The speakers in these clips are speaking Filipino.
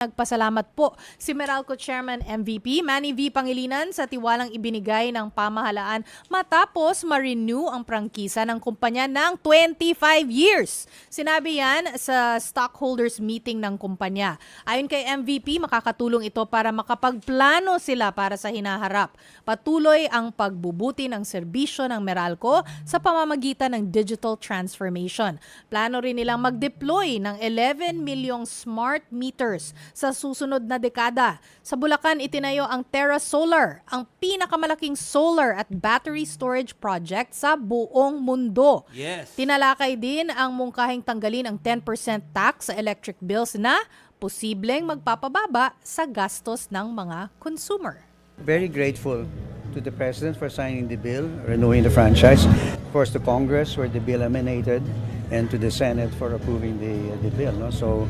Nagpasalamat po si Meralco Chairman MVP Manny V. Pangilinan sa tiwalang ibinigay ng pamahalaan matapos ma-renew ang prangkisa ng kumpanya ng 25 years. Sinabi yan sa stockholders meeting ng kumpanya. Ayon kay MVP, makakatulong ito para makapagplano sila para sa hinaharap. Patuloy ang pagbubuti ng serbisyo ng Meralco sa pamamagitan ng digital transformation. Plano rin nilang mag-deploy ng 11 milyong smart meters sa susunod na dekada. Sa Bulacan, itinayo ang Terra Solar, ang pinakamalaking solar at battery storage project sa buong mundo. Yes. Tinalakay din ang mungkahing tanggalin ang 10% tax sa electric bills na posibleng magpapababa sa gastos ng mga consumer. Very grateful to the President for signing the bill, renewing the franchise. Of course, to Congress where the bill emanated, and to the Senate for approving the bill. No? So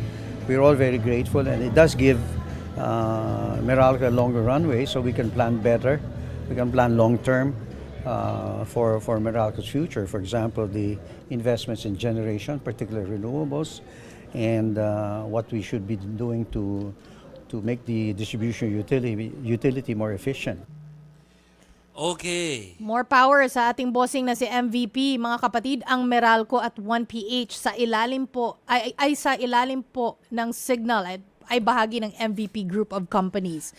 we're all very grateful, and it does give Meralco a longer runway so we can plan better. We can plan long-term for Meralco's future. For example, the investments in generation, particularly renewables, and what we should be doing to make the distribution utility more efficient. Okay. More power sa ating bossing na si MVP, mga kapatid. Ang Meralco at 1PH sa ilalim po ay sa ilalim po ng Signal ay bahagi ng MVP Group of Companies.